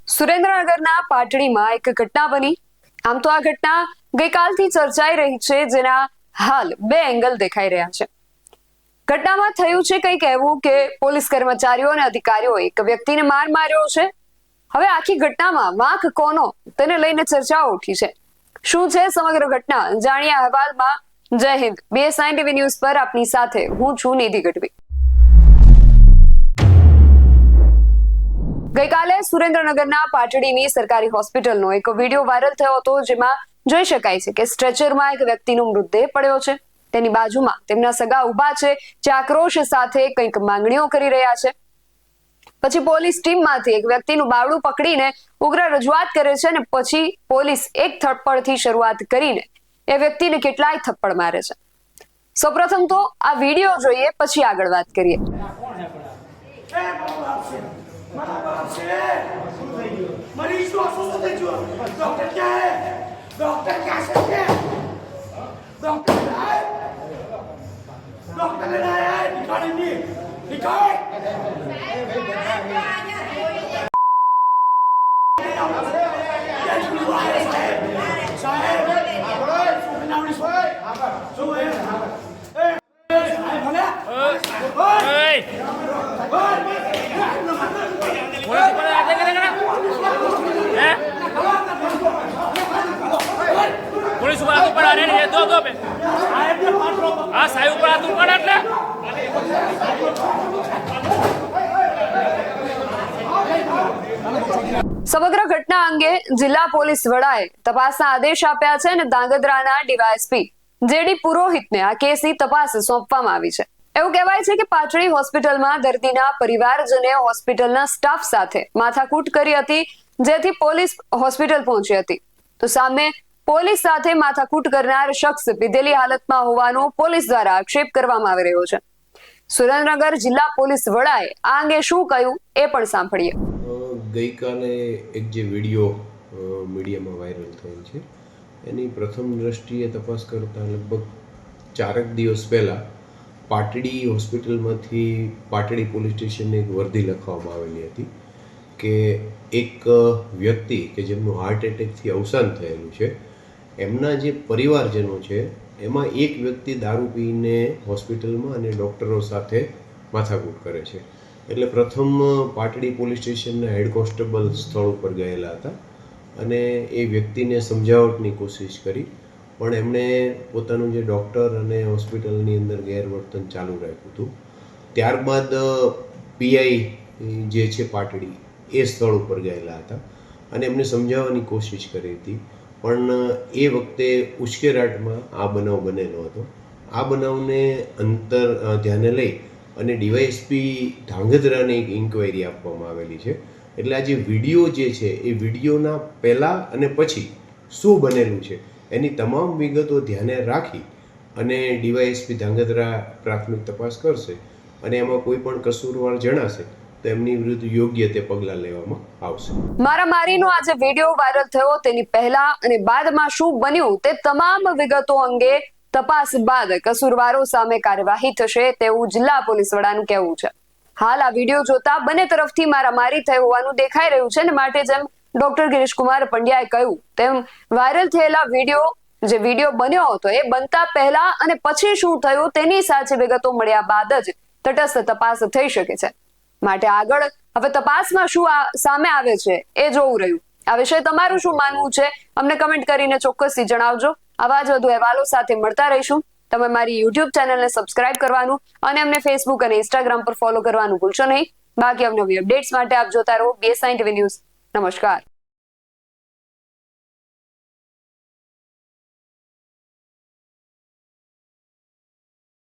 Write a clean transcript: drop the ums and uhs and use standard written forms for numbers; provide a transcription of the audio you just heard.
સુરેન્દ્રનગરના પાટડીમાં એક ઘટના બની। આમ તો આ ઘટના ગઈકાલથી ચર્ચાઈ રહી છે, જેના હાલ બે એંગલ દેખાઈ રહ્યા છે। ઘટનામાં થયું છે કંઈક એવું કે પોલીસ કર્મચારીઓ અને અધિકારીઓએ એક વ્યક્તિને માર માર્યો છે। હવે આખી ઘટનામાં વાંક કોનો તેને લઈને ચર્ચાઓ ઉઠી છે। શું છે સમગ્ર ઘટના, જાણીએ અહેવાલમાં। જય હિન્દ। BSI TV ન્યૂઝ પર આપની સાથે હું છું નિધિ ગઢવી। ગઈકાલે સુરેન્દ્રનગરના પાટડીની સરકારી હોસ્પિટલનો એક વિડીયો વાયરલ થયો હતો, જેમાં જોઈ શકાય છે કે સ્ટ્રેચરમાં એક વ્યક્તિનો મૃતદેહ પડ્યો છે। તેની બાજુમાં તેમના સગા ઊભા છે, જે આક્રોશ સાથે કંઈક માંગણીઓ કરી રહ્યા છે। પછી પોલીસ ટીમમાંથી એક વ્યક્તિનું બાવડું પકડીને ઉગ્ર રજૂઆત કરે છે, અને પછી પોલીસ એક થપ્પડથી શરૂઆત કરીને એ વ્યક્તિને કેટલાય થપ્પડ મારે છે। સૌપ્રથમ તો આ વિડીયો જોઈએ, પછી આગળ વાત કરીએ। मरीज को अस्वस्थ થઈ ગયો। ડોક્ટર ક્યાં હે? ડોક્ટર ક્યાં છે? ડોક્ટર આય, ડોક્ટર ને આય, નિકાળની નિકાળ। સાહેબ નાવડી શું હે? એ ભલે पुलिस ऊपर हाथ ऊपर आ रहे हैं, दो पे हाँ साई ऊपर हाथ ऊपर એટલે સમગ્ર ઘટના અંગે જિલ્લા પોલીસ વડાએ તપાસના આદેશ આપ્યા છે, અને ધાંગધ્રાના ડીવાયએસપી જેડી પુરોહિતને આ કેસની તપાસ સોંપવામાં આવી છે। એવું કહેવાય છે કે પાટડી હોસ્પિટલમાં દર્દીના પરિવારજને હોસ્પિટલના સ્ટાફ સાથે માથાકૂટ કરી હતી, જેથી પોલીસ હોસ્પિટલ પહોંચી હતી। તો સામે પોલીસ સાથે માથાકૂટ કરનાર શખ્સ પીધેલી હાલતમાં હોવાનો પોલીસ દ્વારા આક્ષેપ કરવામાં આવી રહ્યો છે। સુરેન્દ્રનગર જિલ્લા પોલીસ વડાએ આ અંગે શું કહ્યું એ પણ સાંભળીએ। ગઈકાલે એક જે વિડીયો મીડિયામાં વાયરલ થયેલ છે, એની પ્રથમ દ્રષ્ટિએ તપાસ કરતાં લગભગ 4 દિવસ પહેલાં પાટડી હોસ્પિટલમાંથી પાટડી પોલીસ સ્ટેશનને એક વર્દી લખવામાં આવેલી હતી કે એક વ્યક્તિ કે જેમનું હાર્ટ એટેકથી અવસાન થયેલું છે, એમના જે પરિવારજનો છે એમાં એક વ્યક્તિ દારૂ પીને હોસ્પિટલમાં અને ડૉક્ટરો સાથે માથાકૂટ કરે છે। એટલે પ્રથમ પાટડી પોલીસ સ્ટેશનના હેડ કોન્સ્ટેબલ સ્થળ ઉપર ગયેલા હતા અને એ વ્યક્તિને સમજાવટની કોશિશ કરી, પણ એમણે પોતાનું જે ડૉક્ટર અને હોસ્પિટલની અંદર ગેરવર્તન ચાલુ રાખ્યું હતું। ત્યારબાદ પીઆઈ જે છે પાટડી એ સ્થળ ઉપર ગયેલા હતા અને એમને સમજાવવાની કોશિશ કરી હતી, પણ એ વખતે ઉશ્કેરાટમાં આ બનાવ બનેલો હતો। આ બનાવને ધ્યાને લઈ અને ડીવાયએસપી ધાંગધ્રાને એક ઇન્ક્વાયરી આપવામાં આવેલી છે। એટલે આ જે વિડીયો જે છે એ વિડીયોના પહેલાં અને પછી શું બનેલું છે એની તમામ વિગતો ધ્યાને રાખી અને ડીવાયએસપી ધાંગધ્રા પ્રાથમિક તપાસ કરશે, અને એમાં કોઈ પણ કસૂરવાર જણાશે તો એમની વિરુદ્ધ યોગ્ય તે પગલાં લેવામાં આવશે। મારામારીનો આ જે વિડીયો વાયરલ થયો, તેની પહેલા અને બાદમાં શું બન્યું તે તમામ વિગતો અંગે તપાસ બાદ કસૂરવારો સામે કાર્યવાહી થશે તેવું જિલ્લા પોલીસ વડાનું કહેવું છે। હાલ આ વિડીયો જોતા બંને તરફથી મારામારી થઈ હોવાનું દેખાઈ રહ્યું છે, અને માટે જેમ ડોક્ટર ગિરીશકુમાર પંડ્યાએ કહ્યું તેમ વાયરલ થયેલા જે વિડીયો બન્યો હતો એ બનતા પહેલા અને પછી શું થયું તેની સાચી વિગતો મળ્યા બાદ જ તટસ્થ તપાસ થઈ શકે છે। માટે આગળ હવે તપાસમાં શું સામે આવે છે એ જોવું રહ્યું। આ વિશે તમારું શું માનવું છે અમને કમેન્ટ કરીને ચોક્કસથી જણાવજો। આવા જ વધુ અહેવાલો સાથે મળતા રહીશું। તમે મારી YouTube ચેનલને સબસ્ક્રાઇબ કરવાનું અને અમને Facebook અને Instagram પર ફોલો કરવાનું ભૂલશો નહીં। બાકી અવનવી અપડેટ્સ માટે આપ જોતા રહો BSI TV ન્યૂઝ। નમસ્કાર।